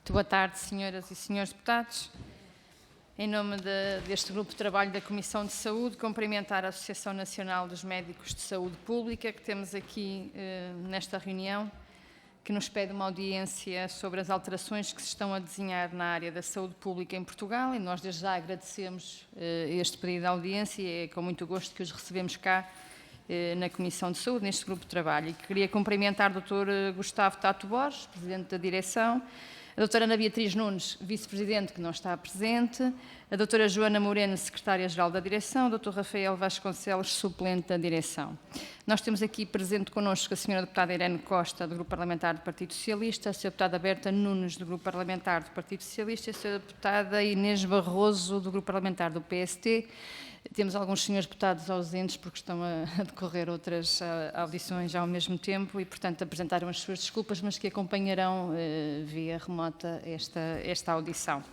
Muito boa tarde, senhoras e senhores deputados. Em nome deste Grupo de Trabalho da Comissão de Saúde, cumprimentar a Associação Nacional dos Médicos de Saúde Pública, que temos aqui nesta reunião, que nos pede uma audiência sobre as alterações que se estão a desenhar na área da saúde pública em Portugal, e nós desde já agradecemos este pedido de audiência e é com muito gosto que os recebemos cá na Comissão de Saúde, neste Grupo de Trabalho. E queria cumprimentar o Dr. Gustavo Tato Borges, Presidente da Direção, a doutora Ana Beatriz Nunes, Vice-Presidente, que não está presente, a doutora Joana Moreno, Secretária-Geral da Direção, o Dr. Rafael Vasconcelos, Suplente da Direção. Nós temos aqui presente connosco a senhora deputada Irene Costa, do Grupo Parlamentar do Partido Socialista, a senhora deputada Berta Nunes, do Grupo Parlamentar do Partido Socialista, e a senhora deputada Inês Barroso, do Grupo Parlamentar do PST. Temos alguns senhores deputados ausentes porque estão a decorrer outras audições ao mesmo tempo e, portanto, apresentaram as suas desculpas, mas que acompanharão via remota esta audição.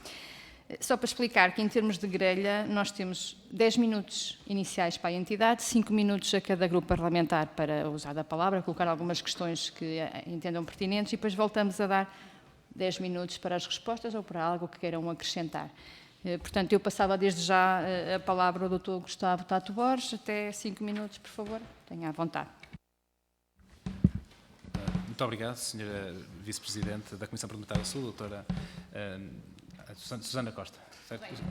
Só para explicar que, em termos de grelha, nós temos 10 minutos iniciais para a entidade, 5 minutos a cada grupo parlamentar para usar da palavra, colocar algumas questões que entendam pertinentes e depois voltamos a dar 10 minutos para as respostas ou para algo que queiram acrescentar. Portanto, eu passava desde já a palavra ao Dr. Gustavo Tato Borges, até 5 minutos, por favor, tenha à vontade. Muito obrigado, Sra. Vice-Presidente da Comissão Parlamentar da Saúde, doutora Susana Costa.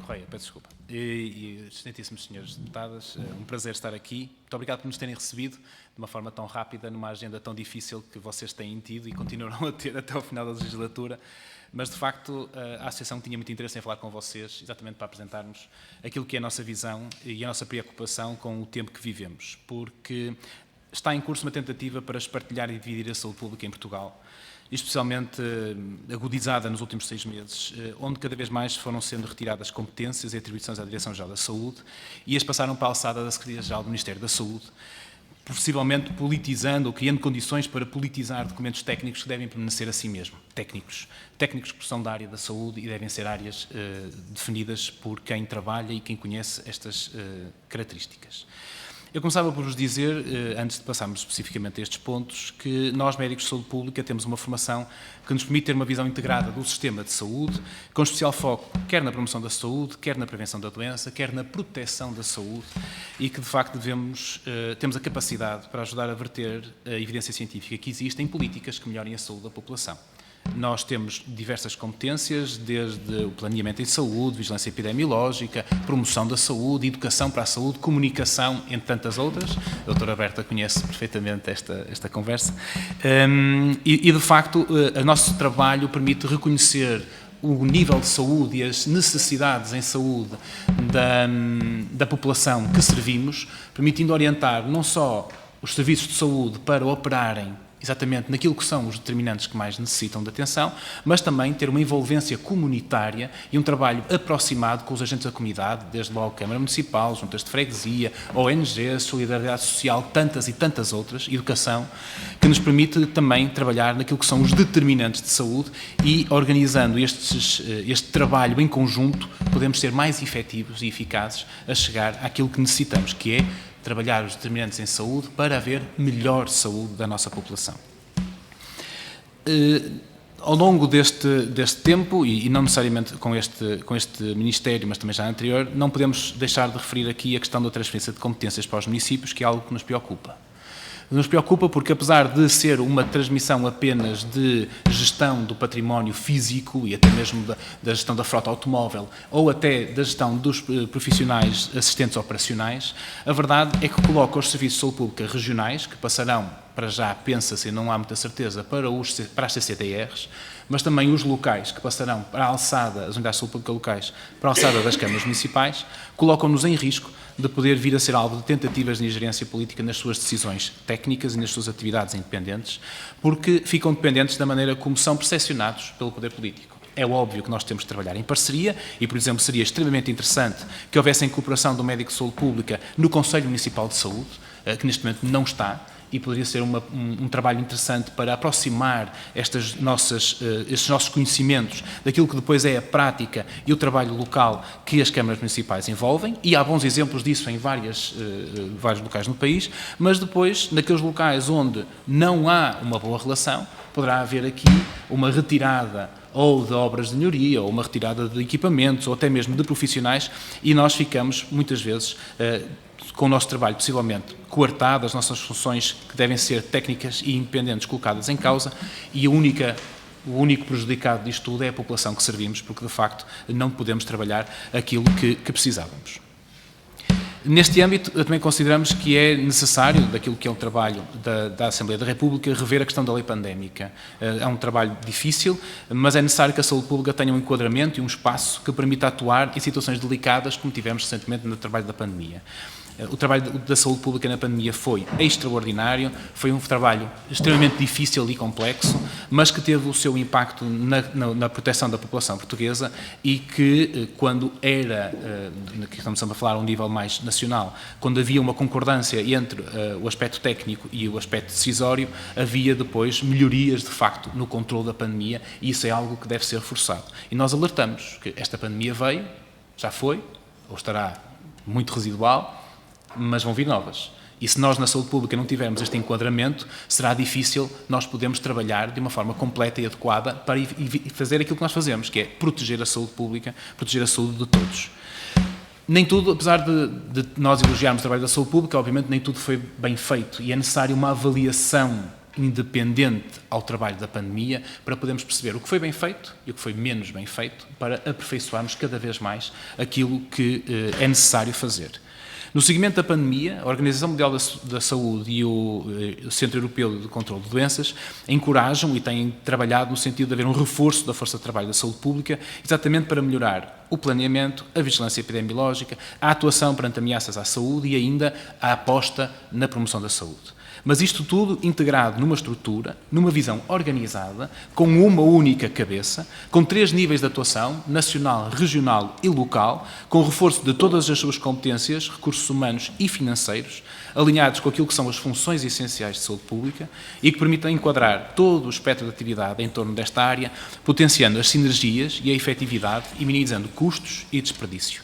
Correia, peço desculpa. E excelentíssimos senhores deputados, um prazer estar aqui. Muito obrigado por nos terem recebido de uma forma tão rápida, numa agenda tão difícil que vocês têm tido e continuarão a ter até ao final da legislatura. Mas, de facto, a Associação tinha muito interesse em falar com vocês, exatamente para apresentarmos aquilo que é a nossa visão e a nossa preocupação com o tempo que vivemos, porque está em curso uma tentativa para espartilhar e dividir a saúde pública em Portugal, especialmente agudizada nos últimos 6 meses, onde cada vez mais foram sendo retiradas competências e atribuições à Direção-Geral da Saúde e as passaram para a alçada da Secretaria-Geral do Ministério da Saúde, possivelmente politizando ou criando condições para politizar documentos técnicos que devem permanecer a si mesmo, técnicos que são da área da saúde e devem ser áreas definidas por quem trabalha e quem conhece estas características. Eu começava por vos dizer, antes de passarmos especificamente a estes pontos, que nós, médicos de saúde pública, temos uma formação que nos permite ter uma visão integrada do sistema de saúde, com especial foco quer na promoção da saúde, quer na prevenção da doença, quer na proteção da saúde, e que, de facto, temos a capacidade para ajudar a verter a evidência científica que existe em políticas que melhorem a saúde da população. Nós temos diversas competências, desde o planeamento em saúde, vigilância epidemiológica, promoção da saúde, educação para a saúde, comunicação, entre tantas outras. A doutora Berta conhece perfeitamente esta conversa. E, de facto, o nosso trabalho permite reconhecer o nível de saúde e as necessidades em saúde da população que servimos, permitindo orientar não só os serviços de saúde para operarem exatamente naquilo que são os determinantes que mais necessitam de atenção, mas também ter uma envolvência comunitária e um trabalho aproximado com os agentes da comunidade, desde logo Câmara Municipal, juntas de freguesia, ONGs, Solidariedade Social, tantas e tantas outras, educação, que nos permite também trabalhar naquilo que são os determinantes de saúde e, organizando este trabalho em conjunto, podemos ser mais efetivos e eficazes a chegar àquilo que necessitamos, que é trabalhar os determinantes em saúde para haver melhor saúde da nossa população. Ao longo deste tempo, e não necessariamente com este Ministério, mas também já anterior, não podemos deixar de referir aqui a questão da transferência de competências para os municípios, que é algo que nos preocupa. Nos preocupa porque, apesar de ser uma transmissão apenas de gestão do património físico e até mesmo da gestão da frota automóvel ou até da gestão dos profissionais assistentes operacionais, a verdade é que coloca os serviços de saúde pública regionais, que passarão, para já, pensa-se, não há muita certeza, para as CCTRs, mas também os locais, que passarão para a alçada, as unidades de saúde pública locais, para a alçada das câmaras municipais, colocam-nos em risco de poder vir a ser alvo de tentativas de ingerência política nas suas decisões técnicas e nas suas atividades independentes, porque ficam dependentes da maneira como são percepcionados pelo poder político. É óbvio que nós temos de trabalhar em parceria e, por exemplo, seria extremamente interessante que houvesse a incorporação do médico de saúde pública no Conselho Municipal de Saúde, que neste momento não está, e poderia ser um trabalho interessante para aproximar estes nossos conhecimentos daquilo que depois é a prática e o trabalho local que as câmaras municipais envolvem, e há bons exemplos disso em vários locais no país, mas depois, naqueles locais onde não há uma boa relação, poderá haver aqui uma retirada ou de obras de melhoria, ou uma retirada de equipamentos, ou até mesmo de profissionais, e nós ficamos, muitas vezes, com o nosso trabalho possivelmente coartado, as nossas funções que devem ser técnicas e independentes colocadas em causa, e o único prejudicado disto tudo é a população que servimos, porque de facto não podemos trabalhar aquilo que precisávamos. Neste âmbito, também consideramos que é necessário, daquilo que é o trabalho da Assembleia da República, rever a questão da lei pandémica. É um trabalho difícil, mas é necessário que a saúde pública tenha um enquadramento e um espaço que permita atuar em situações delicadas, como tivemos recentemente no trabalho da pandemia. O trabalho da saúde pública na pandemia foi extraordinário, foi um trabalho extremamente difícil e complexo, mas que teve o seu impacto na proteção da população portuguesa e que, quando que estamos a falar a um nível mais nacional, quando havia uma concordância entre o aspecto técnico e o aspecto decisório, havia depois melhorias, de facto, no controle da pandemia, e isso é algo que deve ser reforçado. E nós alertamos que esta pandemia veio, já foi, ou estará muito residual, mas vão vir novas. E se nós na saúde pública não tivermos este enquadramento, será difícil nós podermos trabalhar de uma forma completa e adequada para fazer aquilo que nós fazemos, que é proteger a saúde pública, proteger a saúde de todos. Nem tudo, apesar de nós elogiarmos o trabalho da saúde pública, obviamente nem tudo foi bem feito, e é necessário uma avaliação independente ao trabalho da pandemia para podermos perceber o que foi bem feito e o que foi menos bem feito, para aperfeiçoarmos cada vez mais aquilo que é necessário fazer. No seguimento da pandemia, a Organização Mundial da Saúde e o Centro Europeu de Controlo de Doenças encorajam e têm trabalhado no sentido de haver um reforço da força de trabalho da saúde pública, exatamente para melhorar o planeamento, a vigilância epidemiológica, a atuação perante ameaças à saúde e ainda a aposta na promoção da saúde. Mas isto tudo integrado numa estrutura, numa visão organizada, com uma única cabeça, com 3 níveis de atuação, nacional, regional e local, com reforço de todas as suas competências, recursos humanos e financeiros, alinhados com aquilo que são as funções essenciais de saúde pública e que permitam enquadrar todo o espectro de atividade em torno desta área, potenciando as sinergias e a efetividade e minimizando custos e desperdício.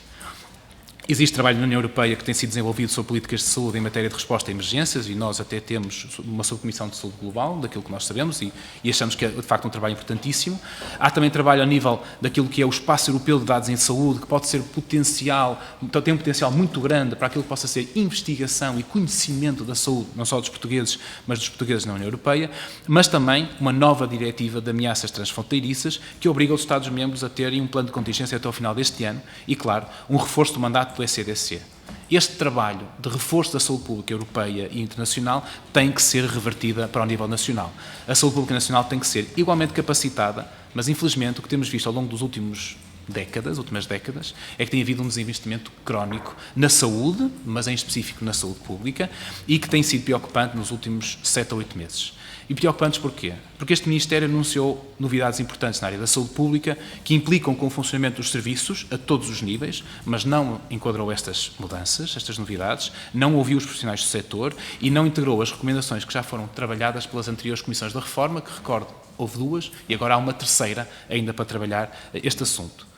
Existe trabalho na União Europeia que tem sido desenvolvido sobre políticas de saúde em matéria de resposta a emergências, e nós até temos uma subcomissão de saúde global, daquilo que nós sabemos, e achamos que é de facto um trabalho importantíssimo. Há também trabalho a nível daquilo que é o Espaço Europeu de Dados em Saúde, que pode ser tem um potencial muito grande para aquilo que possa ser investigação e conhecimento da saúde, não só dos portugueses, mas dos portugueses na União Europeia, mas também uma nova diretiva de ameaças transfronteiriças que obriga os Estados-membros a terem um plano de contingência até ao final deste ano e, claro, um reforço do mandato do ECDC. Este trabalho de reforço da saúde pública europeia e internacional tem que ser revertida para o nível nacional. A saúde pública nacional tem que ser igualmente capacitada, mas infelizmente o que temos visto ao longo das últimas décadas, é que tem havido um desinvestimento crónico na saúde, mas em específico na saúde pública, e que tem sido preocupante nos últimos 7 a 8 meses. E preocupantes porquê? Porque este Ministério anunciou novidades importantes na área da saúde pública que implicam com o funcionamento dos serviços a todos os níveis, mas não enquadrou estas mudanças, estas novidades, não ouviu os profissionais do setor e não integrou as recomendações que já foram trabalhadas pelas anteriores comissões da reforma, que recordo, houve 2 e agora há uma terceira ainda para trabalhar este assunto.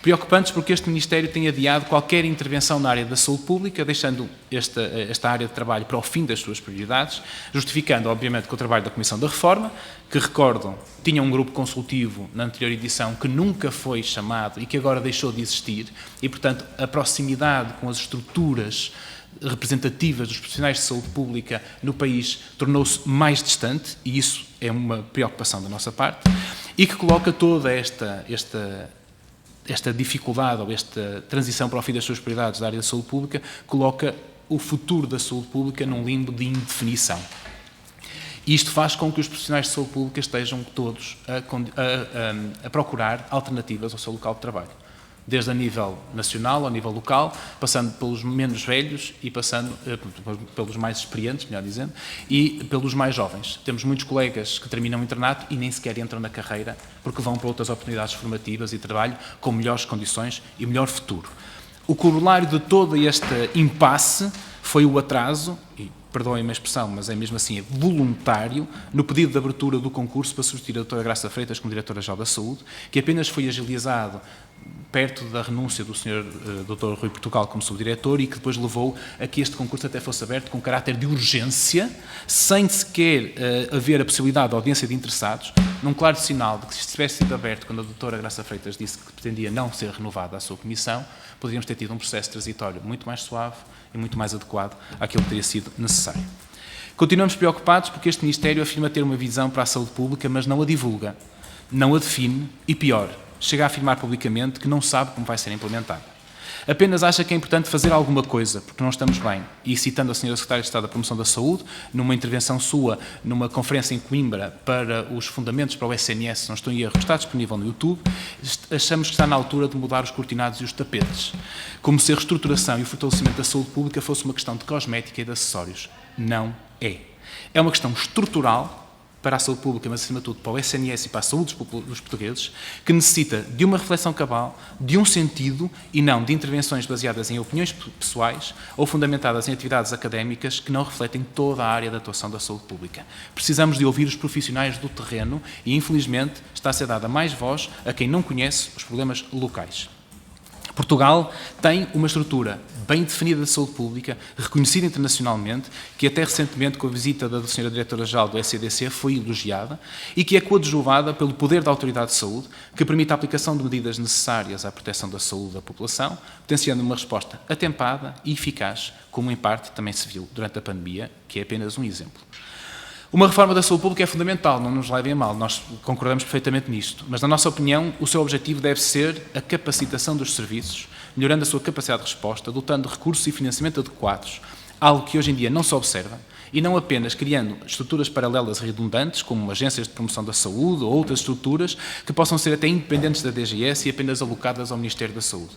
Preocupantes porque este Ministério tem adiado qualquer intervenção na área da saúde pública, deixando esta área de trabalho para o fim das suas prioridades, justificando, obviamente, com o trabalho da Comissão da Reforma, que, recordam, tinha um grupo consultivo na anterior edição que nunca foi chamado e que agora deixou de existir, e, portanto, a proximidade com as estruturas representativas dos profissionais de saúde pública no país tornou-se mais distante, e isso é uma preocupação da nossa parte, e que coloca toda esta dificuldade ou esta transição para o fim das suas prioridades da área da saúde pública coloca o futuro da saúde pública num limbo de indefinição. E isto faz com que os profissionais de saúde pública estejam todos a procurar alternativas ao seu local de trabalho. Desde a nível nacional, ao nível local, passando pelos menos velhos e passando pelos mais experientes, melhor dizendo, e pelos mais jovens. Temos muitos colegas que terminam o internato e nem sequer entram na carreira porque vão para outras oportunidades formativas e trabalho com melhores condições e melhor futuro. O corolário de todo este impasse foi o atraso, e perdoem-me a expressão, mas é mesmo assim, voluntário, no pedido de abertura do concurso para substituir a doutora Graça Freitas como Diretora-Geral da Saúde, que apenas foi agilizado perto da renúncia do Sr. Dr. Rui Portugal como subdiretor e que depois levou a que este concurso até fosse aberto com caráter de urgência, sem sequer haver a possibilidade de audiência de interessados, num claro sinal de que se tivesse sido aberto quando a doutora Graça Freitas disse que pretendia não ser renovada a sua comissão, poderíamos ter tido um processo transitório muito mais suave e muito mais adequado àquilo que teria sido necessário. Continuamos preocupados porque este Ministério afirma ter uma visão para a saúde pública, mas não a divulga, não a define e, pior, chega a afirmar publicamente que não sabe como vai ser implementada. Apenas acha que é importante fazer alguma coisa, porque não estamos bem. E citando a Sra. Secretária de Estado da Promoção da Saúde, numa intervenção sua, numa conferência em Coimbra, para os fundamentos para o SNS, se não estou em erro, que está disponível no YouTube, achamos que está na altura de mudar os cortinados e os tapetes. Como se a reestruturação e o fortalecimento da saúde pública fosse uma questão de cosmética e de acessórios. Não é. É uma questão estrutural para a saúde pública, mas acima de tudo para o SNS e para a saúde dos portugueses, que necessita de uma reflexão cabal, de um sentido e não de intervenções baseadas em opiniões pessoais ou fundamentadas em atividades académicas que não refletem toda a área de atuação da saúde pública. Precisamos de ouvir os profissionais do terreno e, infelizmente, está a ser dada mais voz a quem não conhece os problemas locais. Portugal tem uma estrutura bem definida de saúde pública, reconhecida internacionalmente, que até recentemente, com a visita da Sra. Diretora-Geral do ECDC, foi elogiada e que é coadjuvada pelo poder da Autoridade de Saúde, que permite a aplicação de medidas necessárias à proteção da saúde da população, potenciando uma resposta atempada e eficaz, como em parte também se viu durante a pandemia, que é apenas um exemplo. Uma reforma da saúde pública é fundamental, não nos levem a mal, nós concordamos perfeitamente nisto, mas na nossa opinião o seu objetivo deve ser a capacitação dos serviços, melhorando a sua capacidade de resposta, dotando de recursos e financiamento adequados, algo que hoje em dia não se observa, e não apenas criando estruturas paralelas e redundantes, como agências de promoção da saúde ou outras estruturas que possam ser até independentes da DGS e apenas alocadas ao Ministério da Saúde.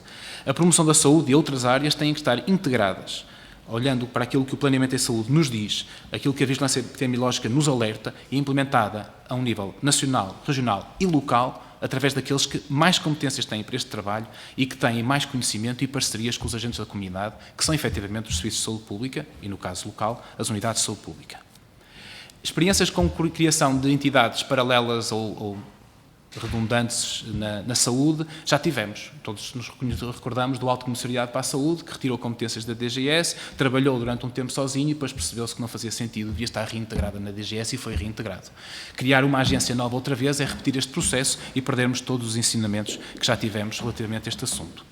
A promoção da saúde e outras áreas têm que estar integradas, olhando para aquilo que o planeamento em saúde nos diz, aquilo que a vigilância epidemiológica nos alerta e implementada a um nível nacional, regional e local, através daqueles que mais competências têm para este trabalho e que têm mais conhecimento e parcerias com os agentes da comunidade, que são efetivamente os serviços de saúde pública e, no caso local, as unidades de saúde pública. Experiências com criação de entidades paralelas ou redundantes na saúde, já tivemos. Todos nos recordamos do Alto Comissariado para a Saúde, que retirou competências da DGS, trabalhou durante um tempo sozinho e depois percebeu-se que não fazia sentido, devia estar reintegrada na DGS e foi reintegrado. Criar uma agência nova outra vez é repetir este processo e perdermos todos os ensinamentos que já tivemos relativamente a este assunto.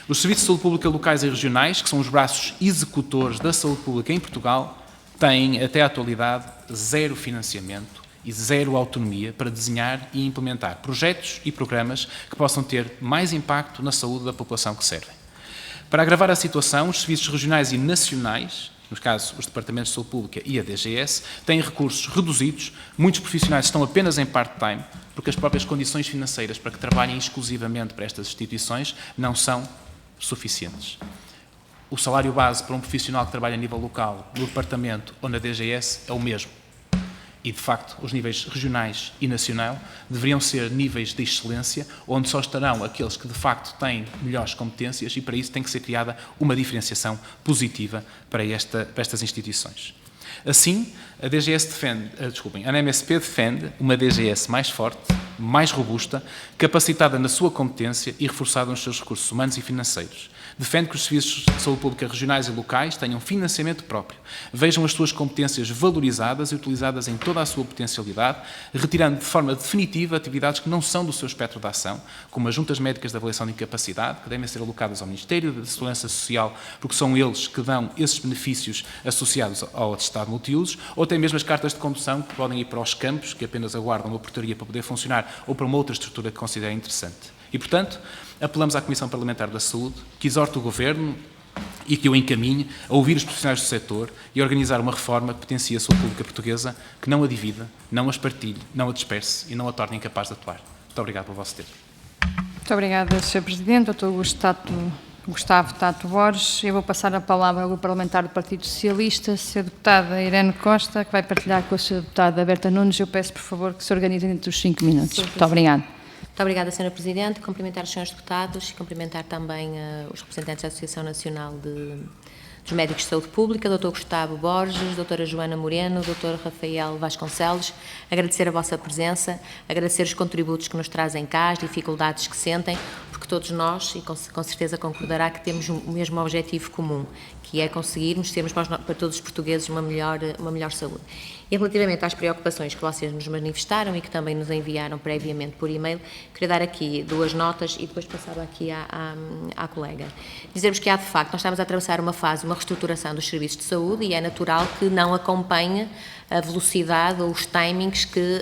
Os serviços de saúde pública locais e regionais, que são os braços executores da saúde pública em Portugal, têm, até à atualidade, zero financiamento e zero autonomia para desenhar e implementar projetos e programas que possam ter mais impacto na saúde da população que servem. Para agravar a situação, os serviços regionais e nacionais, no caso os Departamentos de Saúde Pública e a DGS, têm recursos reduzidos, muitos profissionais estão apenas em part-time, porque as próprias condições financeiras para que trabalhem exclusivamente para estas instituições não são suficientes. O salário base para um profissional que trabalha a nível local, no Departamento ou na DGS, é o mesmo. E, de facto, os níveis regionais e nacional deveriam ser níveis de excelência, onde só estarão aqueles que, de facto, têm melhores competências e, para isso, tem que ser criada uma diferenciação positiva para estas instituições. Assim, a ANMSP defende uma DGS mais forte, mais robusta, capacitada na sua competência e reforçada nos seus recursos humanos e financeiros. Defende que os serviços de saúde pública regionais e locais tenham financiamento próprio, vejam as suas competências valorizadas e utilizadas em toda a sua potencialidade, retirando de forma definitiva atividades que não são do seu espectro de ação, como as juntas médicas de avaliação de incapacidade, que devem ser alocadas ao Ministério da Segurança Social, porque são eles que dão esses benefícios associados ao atestado multiusos, ou até mesmo as cartas de condução, que podem ir para os campos, que apenas aguardam uma portaria para poder funcionar, ou para uma outra estrutura que considerem interessante. E, portanto, apelamos à Comissão Parlamentar da Saúde, que exorte o Governo e que o encaminhe a ouvir os profissionais do setor e a organizar uma reforma que potencie a saúde pública portuguesa, que não a divida, não a espartilhe, não a disperse e não a torne incapaz de atuar. Muito obrigado pelo vosso tempo. Muito obrigada, Sr. Presidente. Dr. Gustavo Tato Borges. Eu vou passar a palavra ao Grupo Parlamentar do Partido Socialista, a Sra. Deputada Irene Costa, que vai partilhar com a Sra. Deputada Berta Nunes. Eu peço, por favor, que se organizem dentro dos 5 minutos. Sim, muito obrigada. Muito obrigada, Sra. Presidente. Cumprimentar os senhores deputados e cumprimentar também os representantes da Associação Nacional dos Médicos de Saúde Pública, Dr. Gustavo Borges, Dra. Joana Moreno, Dr. Rafael Vasconcelos, agradecer a vossa presença, agradecer os contributos que nos trazem cá, as dificuldades que sentem, porque todos nós, e com certeza concordará, que temos o mesmo objetivo comum, que é conseguirmos termos para todos os portugueses uma melhor saúde. E relativamente às preocupações que vocês nos manifestaram e que também nos enviaram previamente por e-mail, queria dar aqui 2 notas e depois passar aqui à colega. Dizermos que há, de facto, nós estamos a atravessar uma fase, uma reestruturação dos serviços de saúde e é natural que não acompanhe a velocidade ou os timings que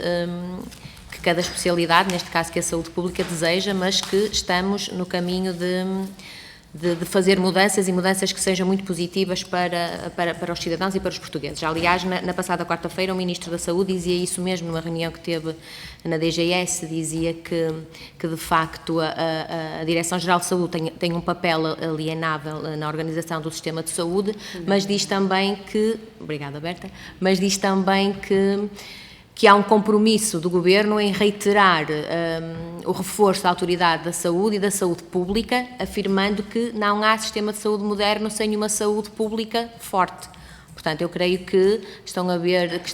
cada especialidade, neste caso que a saúde pública, deseja, mas que estamos no caminho de fazer mudanças e mudanças que sejam muito positivas para os cidadãos e para os portugueses. Aliás, na passada quarta-feira, o Ministro da Saúde dizia isso mesmo numa reunião que teve na DGS, dizia que de facto a Direção-Geral de Saúde tem um papel alienável na organização do sistema de saúde, mas diz também que, obrigada Berta, mas diz também que há um compromisso do Governo em reiterar o reforço da autoridade da saúde e da saúde pública, afirmando que não há sistema de saúde moderno sem uma saúde pública forte. Portanto, eu creio que está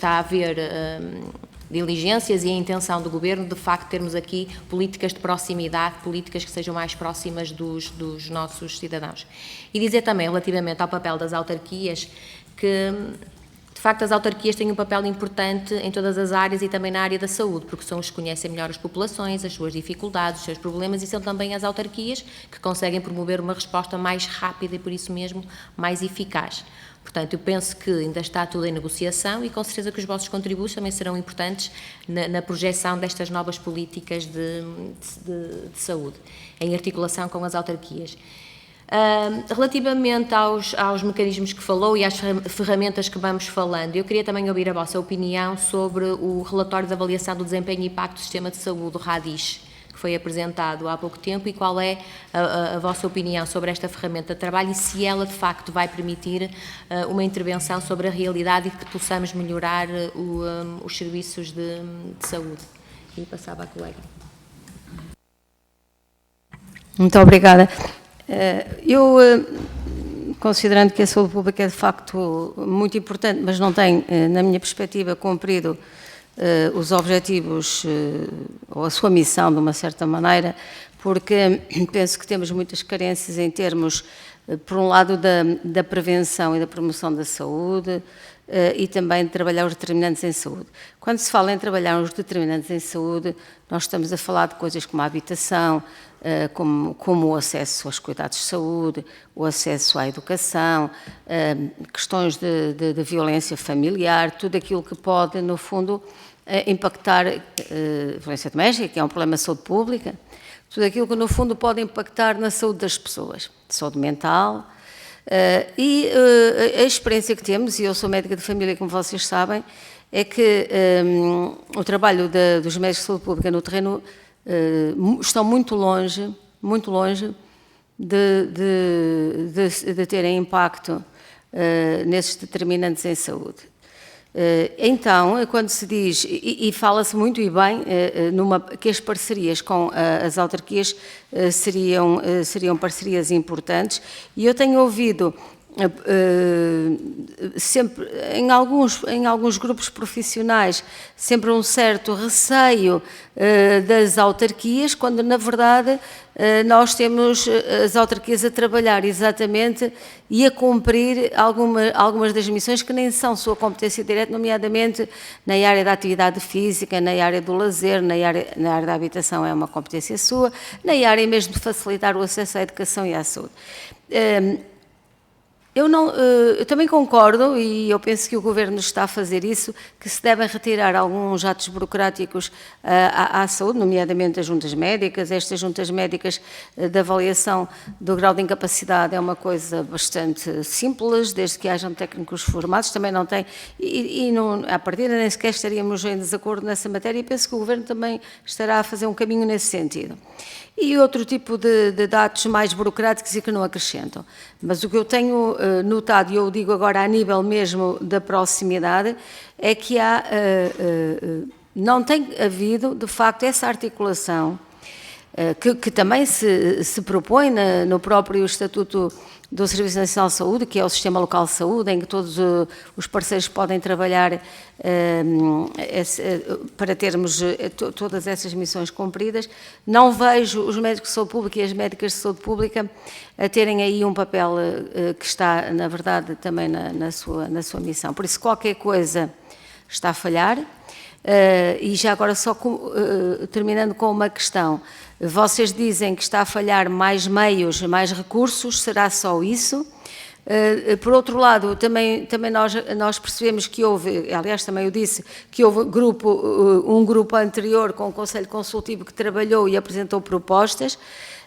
a haver diligências e a intenção do Governo, de facto, termos aqui políticas de proximidade, políticas que sejam mais próximas dos nossos cidadãos. E dizer também, relativamente ao papel das autarquias, que de facto, as autarquias têm um papel importante em todas as áreas e também na área da saúde, porque são os que conhecem melhor as populações, as suas dificuldades, os seus problemas, e são também as autarquias que conseguem promover uma resposta mais rápida e, por isso mesmo, mais eficaz. Portanto, eu penso que ainda está tudo em negociação e com certeza que os vossos contributos também serão importantes na projeção destas novas políticas de saúde, em articulação com as autarquias. Relativamente aos mecanismos que falou e às ferramentas que vamos falando, eu queria também ouvir a vossa opinião sobre o relatório de avaliação do desempenho e impacto do sistema de saúde, o RADIS, que foi apresentado há pouco tempo, e qual é a vossa opinião sobre esta ferramenta de trabalho e se ela de facto vai permitir uma intervenção sobre a realidade e que possamos melhorar os serviços de saúde. E passava à colega. Muito obrigada. Eu, considerando que a saúde pública é de facto muito importante, mas não tem, na minha perspectiva, cumprido os objetivos ou a sua missão de uma certa maneira, porque penso que temos muitas carências em termos, por um lado, da prevenção e da promoção da saúde e também de trabalhar os determinantes em saúde. Quando se fala em trabalhar os determinantes em saúde, nós estamos a falar de coisas como a habitação, como o acesso aos cuidados de saúde, o acesso à educação, questões de violência familiar, tudo aquilo que pode, no fundo, impactar violência doméstica, que é um problema de saúde pública, tudo aquilo que, no fundo, pode impactar na saúde das pessoas, saúde mental. E a experiência que temos, e eu sou médica de família, como vocês sabem, é que o trabalho dos médicos de saúde pública no terreno estão muito longe de terem impacto nesses determinantes em saúde. Então, quando se diz, e fala-se muito e bem, que as parcerias com as autarquias seriam parcerias importantes, e eu tenho ouvido sempre, em alguns grupos profissionais, sempre um certo receio das autarquias, quando na verdade nós temos as autarquias a trabalhar exatamente e a cumprir algumas das missões que nem são sua competência direta, nomeadamente na área da atividade física, na área do lazer, na área da habitação é uma competência sua, na área mesmo de facilitar o acesso à educação e à saúde. Eu também concordo, e eu penso que o Governo está a fazer isso, que se devem retirar alguns atos burocráticos à saúde, nomeadamente as juntas médicas. Estas juntas médicas de avaliação do grau de incapacidade é uma coisa bastante simples, desde que hajam técnicos formados, também não tem, à partida nem sequer estaríamos em desacordo nessa matéria, e penso que o Governo também estará a fazer um caminho nesse sentido. E outro tipo de dados mais burocráticos e que não acrescentam. Mas o que eu tenho notado, e eu digo agora a nível mesmo da proximidade, é que não tem havido, de facto, essa articulação que também se propõe no próprio Estatuto do Serviço Nacional de Saúde, que é o Sistema Local de Saúde, em que todos os parceiros podem trabalhar para termos todas essas missões cumpridas. Não vejo os médicos de saúde pública e as médicas de saúde pública a terem aí um papel que está, na verdade, também na sua missão. Por isso, qualquer coisa está a falhar. E já agora, só terminando com uma questão, vocês dizem que está a falhar mais meios, mais recursos, será só isso? Por outro lado, também nós percebemos que houve, aliás também eu disse, que houve um grupo anterior com o Conselho Consultivo que trabalhou e apresentou propostas.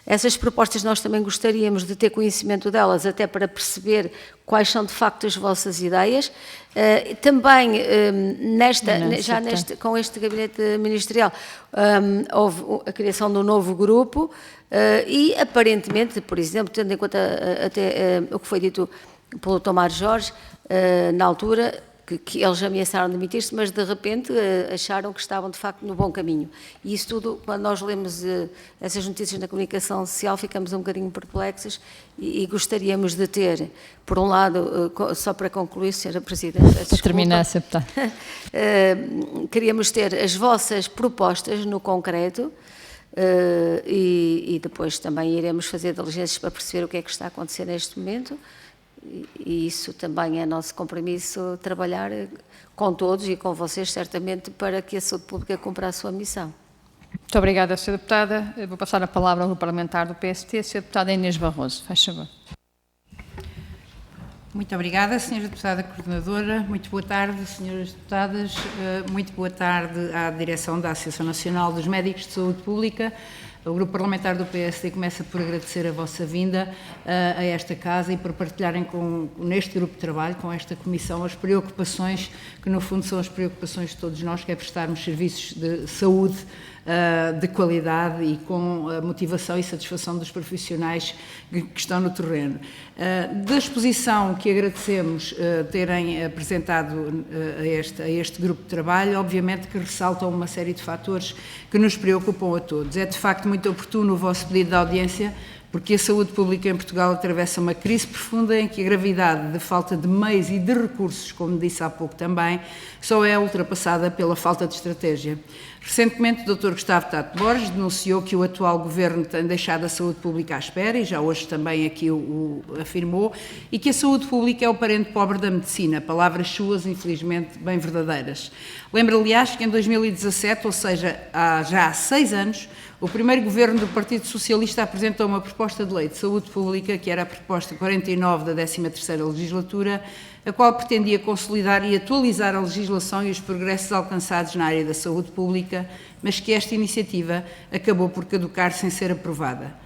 Essas propostas nós também gostaríamos de ter conhecimento delas, até para perceber quais são de facto as vossas ideias. Também, com este gabinete ministerial, houve a criação de um novo grupo e, aparentemente, por exemplo, tendo em conta até o que foi dito pelo Dr. Mário Jorge, na altura, que eles ameaçaram demitir-se, mas de repente acharam que estavam de facto no bom caminho. E isso tudo, quando nós lemos essas notícias na comunicação social, ficamos um bocadinho perplexos e gostaríamos de ter, por um lado, só para concluir, Sra. Presidente, para terminar, Sra. Deputada. Queríamos ter as vossas propostas no concreto e depois também iremos fazer diligências para perceber o que é que está a acontecer neste momento. E isso também é nosso compromisso, trabalhar com todos e com vocês, certamente, para que a saúde pública cumpra a sua missão. Muito obrigada, Sra. Deputada. Eu vou passar a palavra ao grupo parlamentar do PST, Sra. Deputada Inês Barroso. Faz favor. Muito obrigada, Sra. Deputada Coordenadora. Muito boa tarde, Sras. Deputadas. Muito boa tarde à direção da Associação Nacional dos Médicos de Saúde Pública. O Grupo Parlamentar do PSD começa por agradecer a vossa vinda a esta casa e por partilharem neste grupo de trabalho, com esta comissão, as preocupações, que no fundo são as preocupações de todos nós, que é prestarmos serviços de saúde de qualidade e com a motivação e satisfação dos profissionais que estão no terreno. Da exposição que agradecemos terem apresentado a este grupo de trabalho, obviamente que ressaltam uma série de fatores que nos preocupam a todos. É de facto muito oportuno o vosso pedido de audiência, porque a saúde pública em Portugal atravessa uma crise profunda em que a gravidade de falta de meios e de recursos, como disse há pouco também, só é ultrapassada pela falta de estratégia. Recentemente, o Dr. Gustavo Tato Borges denunciou que o atual governo tem deixado a saúde pública à espera, e já hoje também aqui o afirmou, e que a saúde pública é o parente pobre da medicina, palavras suas, infelizmente, bem verdadeiras. Lembro, aliás, que em 2017, ou seja, já há 6 anos, o primeiro governo do Partido Socialista apresentou uma proposta de lei de saúde pública, que era a proposta 49 da 13ª legislatura, a qual pretendia consolidar e atualizar a legislação e os progressos alcançados na área da saúde pública, mas que esta iniciativa acabou por caducar sem ser aprovada.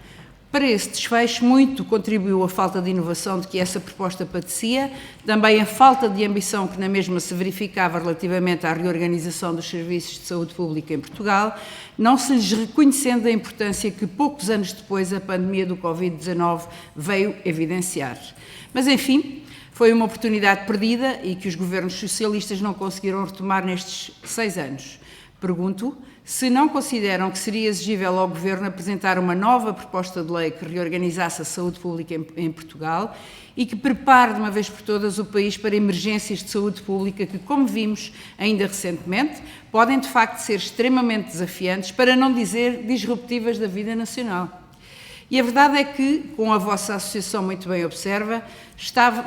Para esse desfecho, muito contribuiu a falta de inovação de que essa proposta padecia, também a falta de ambição que na mesma se verificava relativamente à reorganização dos serviços de saúde pública em Portugal, não se lhes reconhecendo a importância que poucos anos depois a pandemia do Covid-19 veio evidenciar. Mas, enfim, foi uma oportunidade perdida e que os governos socialistas não conseguiram retomar nestes 6 anos. Pergunto se não consideram que seria exigível ao Governo apresentar uma nova proposta de lei que reorganizasse a saúde pública em Portugal e que prepare de uma vez por todas o país para emergências de saúde pública que, como vimos ainda recentemente, podem de facto ser extremamente desafiantes, para não dizer disruptivas da vida nacional. E a verdade é que, como a vossa associação muito bem observa,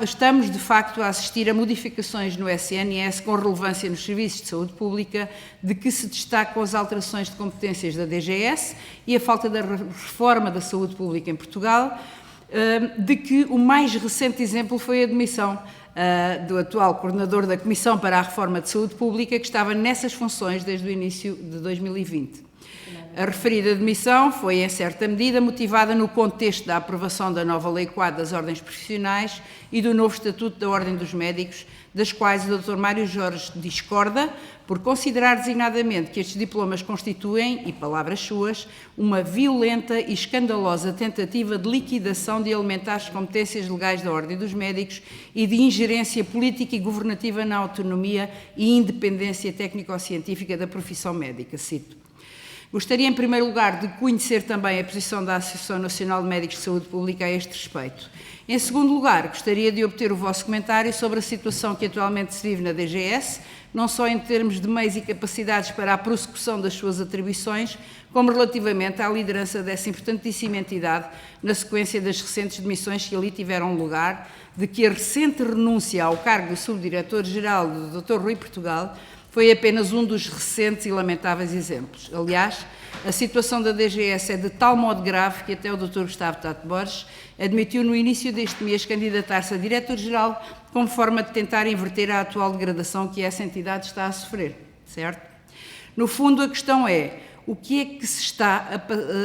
estamos de facto a assistir a modificações no SNS com relevância nos serviços de saúde pública, de que se destacam as alterações de competências da DGS e a falta da reforma da saúde pública em Portugal, de que o mais recente exemplo foi a demissão do atual coordenador da Comissão para a Reforma de Saúde Pública, que estava nessas funções desde o início de 2020. A referida demissão foi, em certa medida, motivada no contexto da aprovação da nova Lei Quadro das Ordens Profissionais e do novo Estatuto da Ordem dos Médicos, das quais o Dr. Mário Jorge discorda, por considerar designadamente que estes diplomas constituem, e palavras suas, uma violenta e escandalosa tentativa de liquidação de elementares competências legais da Ordem dos Médicos e de ingerência política e governativa na autonomia e independência técnico-científica da profissão médica, cito. Gostaria, em primeiro lugar, de conhecer também a posição da Associação Nacional de Médicos de Saúde Pública a este respeito. Em segundo lugar, gostaria de obter o vosso comentário sobre a situação que atualmente se vive na DGS, não só em termos de meios e capacidades para a prossecução das suas atribuições, como relativamente à liderança dessa importantíssima entidade, na sequência das recentes demissões que ali tiveram lugar, de que a recente renúncia ao cargo de subdiretor-geral do Dr. Rui Portugal foi apenas um dos recentes e lamentáveis exemplos. Aliás, a situação da DGS é de tal modo grave que até o Dr. Gustavo Tato Borges admitiu no início deste mês candidatar-se a diretor-geral como forma de tentar inverter a atual degradação que essa entidade está a sofrer, certo? No fundo, a questão é: o que é que se está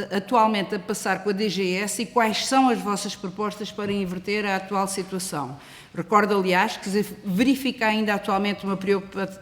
atualmente a passar com a DGS e quais são as vossas propostas para inverter a atual situação? Recordo, aliás, que se verifica ainda atualmente uma preocupante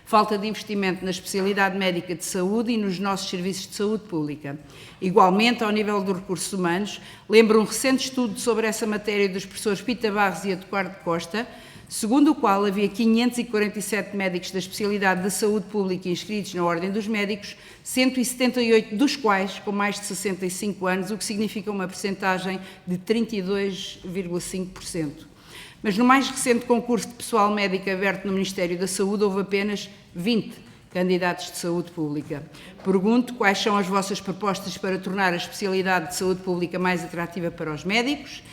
falta de investimento na especialidade médica de saúde e nos nossos serviços de saúde pública. Igualmente, ao nível dos recursos humanos, lembro um recente estudo sobre essa matéria dos professores Pita Barros e Eduardo Costa, segundo o qual havia 547 médicos da especialidade da saúde pública inscritos na Ordem dos Médicos, 178 dos quais com mais de 65 anos, o que significa uma percentagem de 32,5%. Mas no mais recente concurso de pessoal médico aberto no Ministério da Saúde, houve apenas 20 candidatos de saúde pública. Pergunto quais são as vossas propostas para tornar a especialidade de saúde pública mais atrativa para os médicos.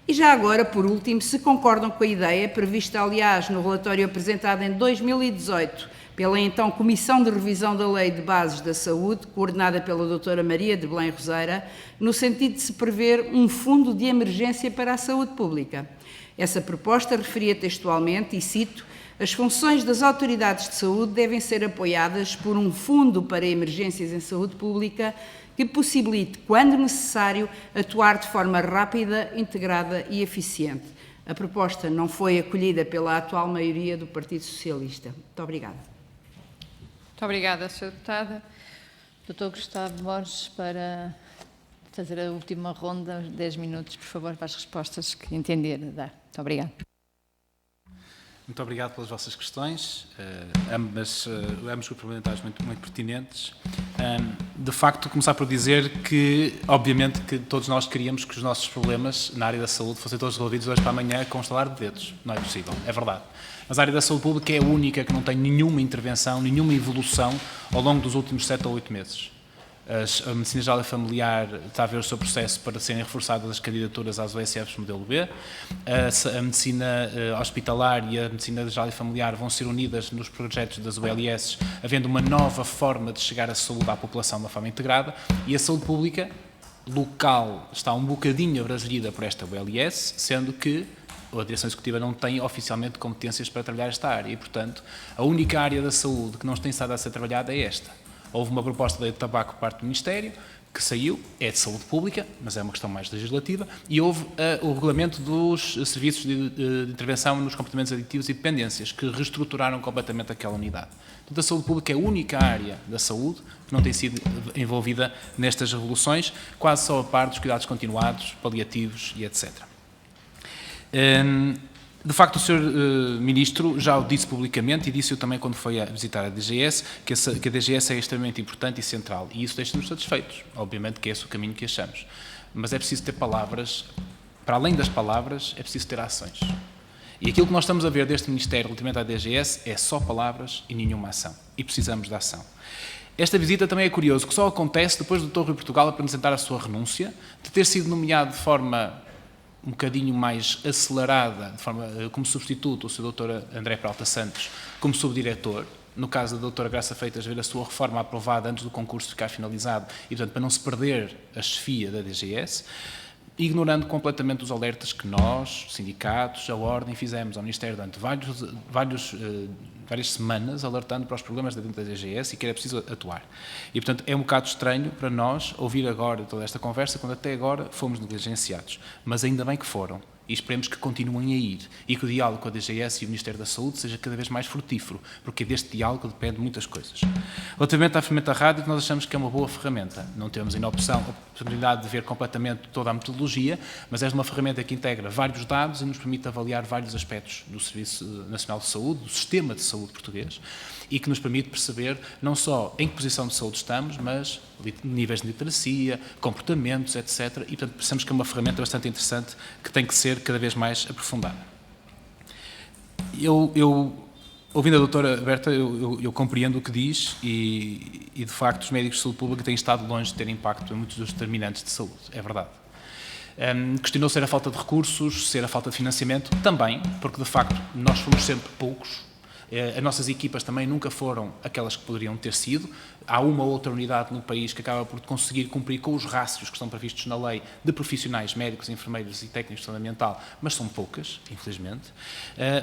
E já agora, por último, se concordam com a ideia, prevista aliás no relatório apresentado em 2018 pela então Comissão de Revisão da Lei de Bases da Saúde, coordenada pela doutora Maria de Belém Roseira, no sentido de se prever um fundo de emergência para a saúde pública. Essa proposta referia textualmente, e cito: as funções das autoridades de saúde devem ser apoiadas por um fundo para emergências em saúde pública que possibilite, quando necessário, atuar de forma rápida, integrada e eficiente. A proposta não foi acolhida pela atual maioria do Partido Socialista. Muito obrigada. Muito obrigada, Sra. Deputada. Dr. Gustavo Borges, para fazer a última ronda, 10 minutos, por favor, para as respostas que entender dar. Muito obrigada. Muito obrigado pelas vossas questões, ambos grupos parlamentares muito pertinentes. De facto, começar por dizer que, obviamente, que todos nós queríamos que os nossos problemas na área da saúde fossem todos resolvidos hoje para amanhã com um estalar de dedos. Não é possível, é verdade. Mas a área da saúde pública é a única que não tem nenhuma intervenção, nenhuma evolução ao longo dos últimos 7 ou 8 meses. A Medicina Geral e Familiar está a ver o seu processo para serem reforçadas as candidaturas às OSFs modelo B. A Medicina Hospitalar e a Medicina Geral e Familiar vão ser unidas nos projetos das ULS, havendo uma nova forma de chegar à saúde à população de uma forma integrada, e a saúde pública local está um bocadinho abrangida por esta ULS, sendo que a Direção Executiva não tem oficialmente competências para trabalhar esta área e, portanto, a única área da saúde que não tem estado a ser trabalhada é esta. Houve uma proposta de lei de tabaco por parte do Ministério, que saiu, é de saúde pública, mas é uma questão mais legislativa, e houve o regulamento dos serviços de intervenção nos comportamentos aditivos e dependências, que reestruturaram completamente aquela unidade. Portanto, a saúde pública é a única área da saúde que não tem sido envolvida nestas revoluções, quase só a par dos cuidados continuados, paliativos e etc. De facto, o Sr. Ministro já o disse publicamente e disse-o também quando foi a visitar a DGS, que a DGS é extremamente importante e central, e isso deixa-nos satisfeitos. Obviamente que é esse o caminho que achamos. Mas é preciso ter palavras, para além das palavras, é preciso ter ações. E aquilo que nós estamos a ver deste Ministério relativamente à DGS é só palavras e nenhuma ação. E precisamos de ação. Esta visita também é curioso, que só acontece depois do Dr. Rui Portugal apresentar a sua renúncia, de ter sido nomeado de forma um bocadinho mais acelerada, como substituto, o Sr. Dr. André Peralta Santos, como subdiretor, no caso da Dra. Graça Freitas, ver a sua reforma aprovada antes do concurso ficar finalizado e, portanto, para não se perder a chefia da DGS, ignorando completamente os alertas que nós, sindicatos, a Ordem, fizemos ao Ministério durante várias semanas, alertando para os problemas dentro da DGS e que era preciso atuar. E, portanto, é um bocado estranho para nós ouvir agora toda esta conversa, quando até agora fomos negligenciados. Mas ainda bem que foram. e esperemos que continuem a ir e que o diálogo com a DGS e o Ministério da Saúde seja cada vez mais frutífero, porque deste diálogo depende muitas coisas. Relativamente à ferramenta rádio, nós achamos que é uma boa ferramenta. Não temos ainda a possibilidade de ver completamente toda a metodologia, mas é uma ferramenta que integra vários dados e nos permite avaliar vários aspectos do Serviço Nacional de Saúde, do sistema de saúde português, e que nos permite perceber não só em que posição de saúde estamos, mas níveis de literacia, comportamentos, etc. E, portanto, pensamos que é uma ferramenta bastante interessante que tem que ser cada vez mais aprofundada. Ouvindo a doutora Berta, eu compreendo o que diz e, de facto, os médicos de saúde pública têm estado longe de ter impacto em muitos dos determinantes de saúde, é verdade. Questionou ser a falta de recursos, ser a falta de financiamento, também, porque, de facto, nós fomos sempre poucos. As nossas equipas também nunca foram aquelas que poderiam ter sido. Há uma ou outra unidade no país que acaba por conseguir cumprir com os rácios que estão previstos na lei de profissionais, médicos, enfermeiros e técnicos de saúde ambiental, mas são poucas, infelizmente.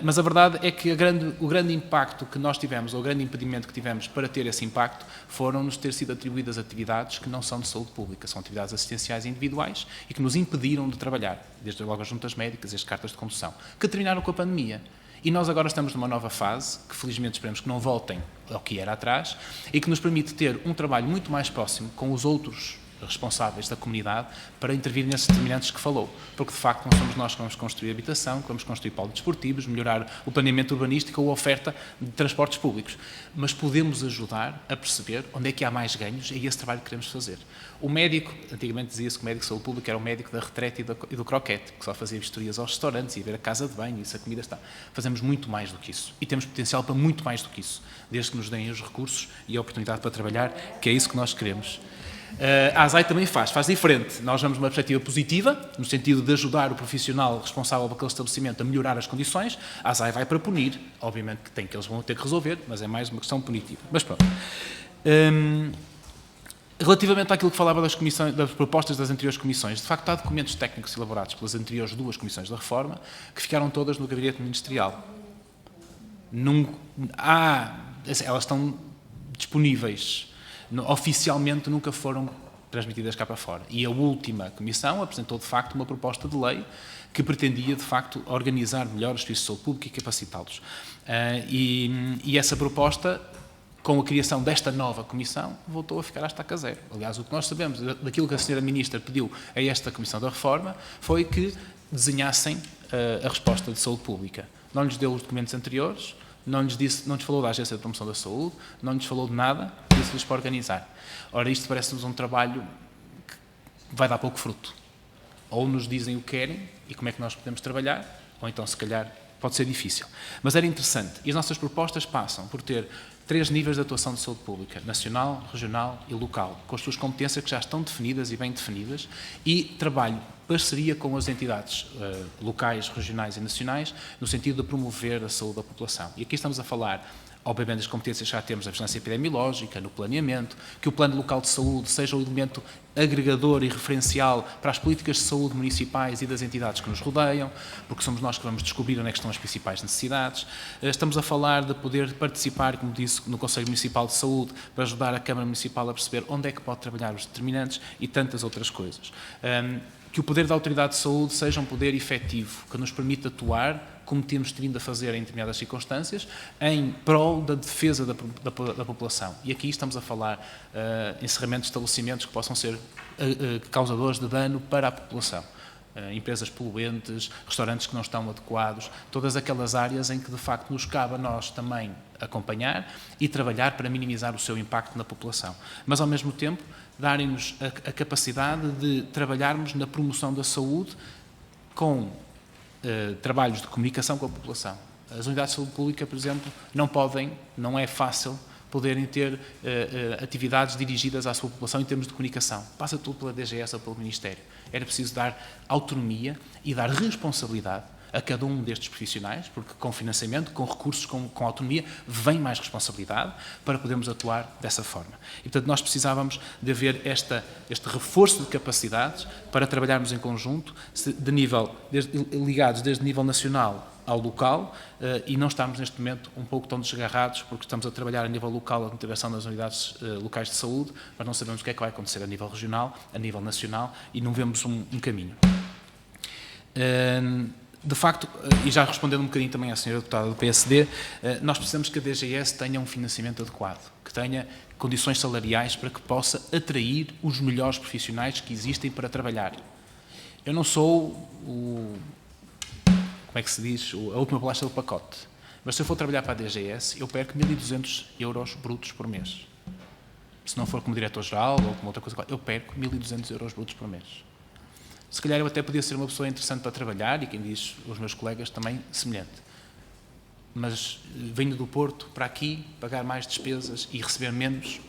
Mas a verdade é que o grande impacto que nós tivemos, ou o grande impedimento que tivemos para ter esse impacto, foram-nos ter sido atribuídas atividades que não são de saúde pública, são atividades assistenciais individuais e que nos impediram de trabalhar, desde logo as juntas médicas e as cartas de condução, que terminaram com a pandemia. E nós agora estamos numa nova fase, que felizmente esperemos que não voltem ao que era atrás, e que nos permite ter um trabalho muito mais próximo com os outros responsáveis da comunidade para intervir nesses determinantes que falou. Porque, de facto, não somos nós que vamos construir habitação, que vamos construir polos desportivos, melhorar o planeamento urbanístico ou a oferta de transportes públicos. Mas podemos ajudar a perceber onde é que há mais ganhos e é esse trabalho que queremos fazer. O médico, antigamente dizia-se que o médico de saúde pública era o médico da retrete e do croquete, que só fazia vistorias aos restaurantes e ver a casa de banho e se a comida está. Fazemos muito mais do que isso. E temos potencial para muito mais do que isso, desde que nos deem os recursos e a oportunidade para trabalhar, que é isso que nós queremos. A ASAI também faz diferente. Nós vamos numa perspectiva positiva, no sentido de ajudar o profissional responsável por aquele estabelecimento a melhorar as condições. A ASAI vai para punir, obviamente que eles vão ter que resolver, mas é mais uma questão punitiva. Mas pronto. Relativamente àquilo que falava das propostas das anteriores comissões, de facto há documentos técnicos elaborados pelas anteriores duas comissões da reforma que ficaram todas no gabinete ministerial. Elas estão disponíveis. Oficialmente nunca foram transmitidas cá para fora. E a última comissão apresentou, de facto, uma proposta de lei que pretendia, de facto, organizar melhor os serviços de saúde pública e capacitá-los. E essa proposta, com a criação desta nova comissão, voltou a ficar à estaca zero. Aliás, o que nós sabemos daquilo que a senhora Ministra pediu a esta Comissão da Reforma foi que desenhassem a resposta de saúde pública. Não lhes deu os documentos anteriores, não lhes falou da Agência de Promoção da Saúde, não lhes falou de nada, disse-lhes para organizar. Ora, isto parece-nos um trabalho que vai dar pouco fruto. Ou nos dizem o que querem e como é que nós podemos trabalhar, ou então, se calhar, pode ser difícil. Mas era interessante. E as nossas propostas passam por ter 3 níveis de atuação de saúde pública, nacional, regional e local, com as suas competências que já estão definidas e bem definidas, e trabalho, parceria com as entidades locais, regionais e nacionais, no sentido de promover a saúde da população. E aqui estamos a falar, obviamente, das competências que já temos na vigilância epidemiológica, no planeamento, que o plano local de saúde seja o elemento agregador e referencial para as políticas de saúde municipais e das entidades que nos rodeiam, porque somos nós que vamos descobrir onde é que estão as principais necessidades. Estamos a falar de poder participar, como disse, no Conselho Municipal de Saúde, para ajudar a Câmara Municipal a perceber onde é que pode trabalhar os determinantes e tantas outras coisas. Que o poder da Autoridade de Saúde seja um poder efetivo, que nos permita atuar, como temos vindo a fazer em determinadas circunstâncias, em prol da defesa da população. E aqui estamos a falar encerramentos de estabelecimentos que possam ser causadores de dano para a população. Empresas poluentes, restaurantes que não estão adequados, todas aquelas áreas em que, de facto, nos cabe a nós também acompanhar e trabalhar para minimizar o seu impacto na população. Mas, ao mesmo tempo, darem-nos a capacidade de trabalharmos na promoção da saúde com trabalhos de comunicação com a população. As unidades de saúde pública, por exemplo, não é fácil poderem ter atividades dirigidas à sua população em termos de comunicação. Passa tudo pela DGS ou pelo Ministério. Era preciso dar autonomia e dar responsabilidade a cada um destes profissionais, porque com financiamento, com recursos, com autonomia, vem mais responsabilidade para podermos atuar dessa forma. E, portanto, nós precisávamos de haver este reforço de capacidades para trabalharmos em conjunto, ligados desde nível nacional ao local, e não estamos neste momento um pouco tão desgarrados, porque estamos a trabalhar a nível local a integração das unidades locais de saúde, mas não sabemos o que é que vai acontecer a nível regional, a nível nacional, e não vemos um caminho. De facto, e já respondendo um bocadinho também à senhora deputada do PSD, nós precisamos que a DGS tenha um financiamento adequado, que tenha condições salariais para que possa atrair os melhores profissionais que existem para trabalhar. Eu não sou como é que se diz, a última bolacha do pacote, mas se eu for trabalhar para a DGS, eu perco 1.200 euros brutos por mês. Se não for como diretor-geral ou como outra coisa, eu perco 1.200 euros brutos por mês. Se calhar eu até podia ser uma pessoa interessante para trabalhar, e quem diz os meus colegas também semelhante. Mas venho do Porto para aqui, pagar mais despesas e receber menos.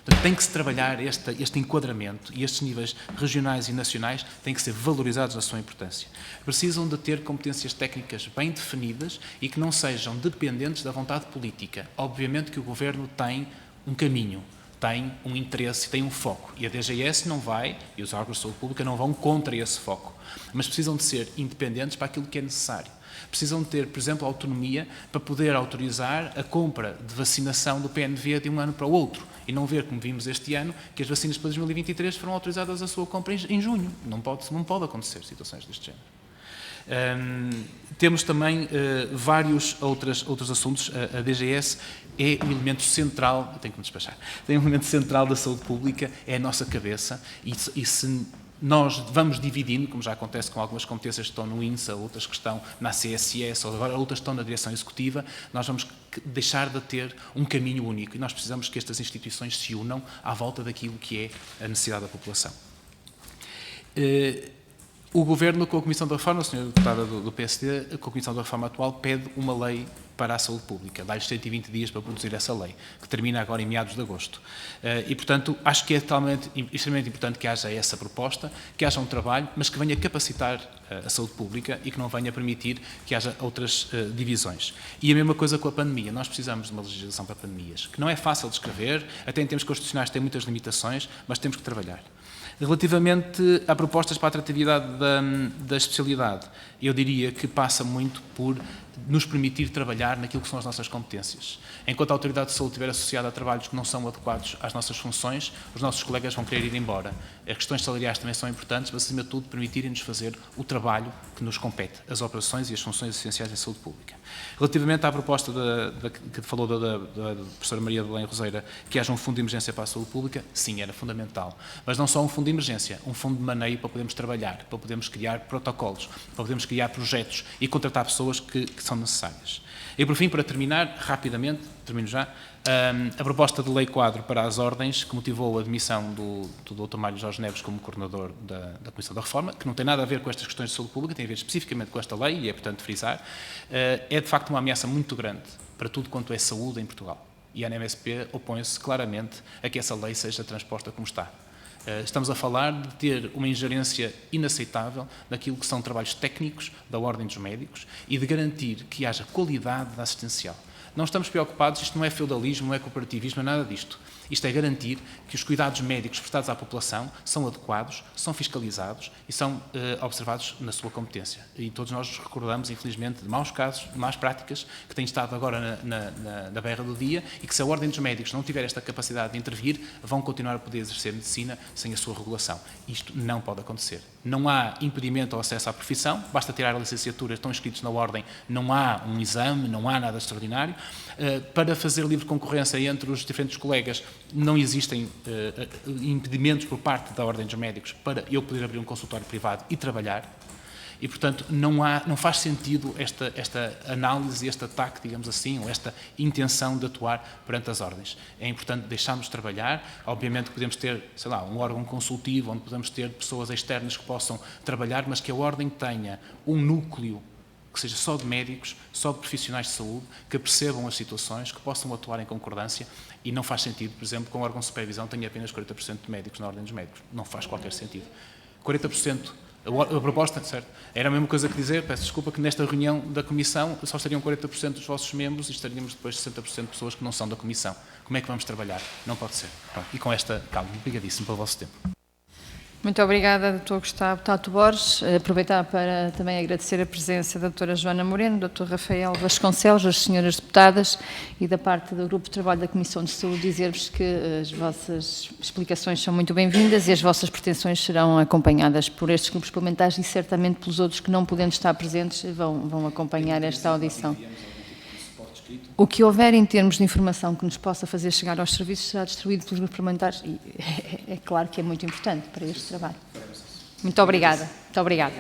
Portanto, tem que se trabalhar este enquadramento, e estes níveis regionais e nacionais têm que ser valorizados na sua importância. Precisam de ter competências técnicas bem definidas e que não sejam dependentes da vontade política. Obviamente que o Governo tem um caminho, tem um interesse, tem um foco. E a DGS não vai, e os órgãos de saúde pública não vão contra esse foco. Mas precisam de ser independentes para aquilo que é necessário. Precisam de ter, por exemplo, autonomia para poder autorizar a compra de vacinação do PNV de um ano para o outro. E não ver, como vimos este ano, que as vacinas para 2023 foram autorizadas a sua compra em junho. Não pode acontecer situações deste género. Temos também vários outros assuntos. A DGS é um elemento central, tenho que me despachar, é um elemento central da saúde pública, é a nossa cabeça, e se nós vamos dividindo, como já acontece com algumas competências que estão no INSA, outras que estão na CSS, ou agora outras que estão na direção executiva, nós vamos deixar de ter um caminho único, e nós precisamos que estas instituições se unam à volta daquilo que é a necessidade da população. O Governo, com a Comissão da Reforma, a senhora deputada do PSD, com a Comissão da Reforma atual, pede uma lei para a saúde pública. Dá-lhes 120 dias para produzir essa lei, que termina agora em meados de agosto. E, portanto, acho que é extremamente importante que haja essa proposta, que haja um trabalho, mas que venha capacitar a saúde pública e que não venha permitir que haja outras divisões. E a mesma coisa com a pandemia. Nós precisamos de uma legislação para pandemias, que não é fácil de escrever, até em termos constitucionais tem muitas limitações, mas temos que trabalhar. Relativamente a propostas para a atratividade da especialidade, eu diria que passa muito por nos permitir trabalhar naquilo que são as nossas competências. Enquanto a autoridade de saúde estiver associada a trabalhos que não são adequados às nossas funções, os nossos colegas vão querer ir embora. As questões salariais também são importantes, mas, acima de tudo, permitirem-nos fazer o trabalho que nos compete, as operações e as funções essenciais da saúde pública. Relativamente à proposta que falou da professora Maria de Belém Roseira, que haja um fundo de emergência para a saúde pública, sim, era fundamental. Mas não só um fundo de emergência, um fundo de maneio para podermos trabalhar, para podermos criar protocolos, para podermos criar projetos e contratar pessoas que são necessárias. E, por fim, para terminar, rapidamente, termino já, a proposta de lei quadro para as ordens, que motivou a admissão do Dr. Mário Jorge Neves como coordenador da Comissão da Reforma, que não tem nada a ver com estas questões de saúde pública, tem a ver especificamente com esta lei, e é, portanto, frisar, é, de facto, uma ameaça muito grande para tudo quanto é saúde em Portugal. E a ANMSP opõe-se claramente a que essa lei seja transposta como está. Estamos a falar de ter uma ingerência inaceitável naquilo que são trabalhos técnicos da ordem dos médicos e de garantir que haja qualidade assistencial. Não estamos preocupados, isto não é feudalismo, não é cooperativismo, não é nada disto. Isto é garantir que os cuidados médicos prestados à população são adequados, são fiscalizados e são observados na sua competência. E todos nós nos recordamos, infelizmente, de maus casos, de más práticas que têm estado agora na berra do dia e que, se a ordem dos médicos não tiver esta capacidade de intervir, vão continuar a poder exercer medicina sem a sua regulação. Isto não pode acontecer. Não há impedimento ao acesso à profissão, basta tirar a licenciatura, estão inscritos na ordem, não há um exame, não há nada extraordinário. Para fazer livre concorrência entre os diferentes colegas, não existem impedimentos por parte da ordem dos médicos para eu poder abrir um consultório privado e trabalhar. E, portanto, não faz sentido esta análise, este ataque, digamos assim, ou esta intenção de atuar perante as ordens. É importante deixarmos trabalhar. Obviamente que podemos ter, sei lá, um órgão consultivo, onde podemos ter pessoas externas que possam trabalhar, mas que a ordem tenha um núcleo que seja só de médicos, só de profissionais de saúde, que percebam as situações, que possam atuar em concordância, e não faz sentido, por exemplo, que um órgão de supervisão tenha apenas 40% de médicos na ordem dos médicos. Não faz qualquer sentido. 40%. A proposta, certo? Era a mesma coisa que dizer, peço desculpa, que nesta reunião da Comissão só estariam 40% dos vossos membros e estaríamos depois 60% de pessoas que não são da Comissão. Como é que vamos trabalhar? Não pode ser. Pronto, e com esta calma, obrigadíssimo pelo vosso tempo. Muito obrigada, Dr. Gustavo Tato Borges. Aproveitar para também agradecer a presença da doutora Joana Moreno, do Dr. Rafael Vasconcelos, das senhoras deputadas, e da parte do Grupo de Trabalho da Comissão de Saúde dizer-vos que as vossas explicações são muito bem-vindas e as vossas pretensões serão acompanhadas por estes grupos parlamentares e certamente pelos outros que, não podendo estar presentes, vão acompanhar esta audição. O que houver em termos de informação que nos possa fazer chegar aos serviços será distribuído pelos grupos parlamentares e é claro que é muito importante para este trabalho. Muito obrigada. Muito obrigada.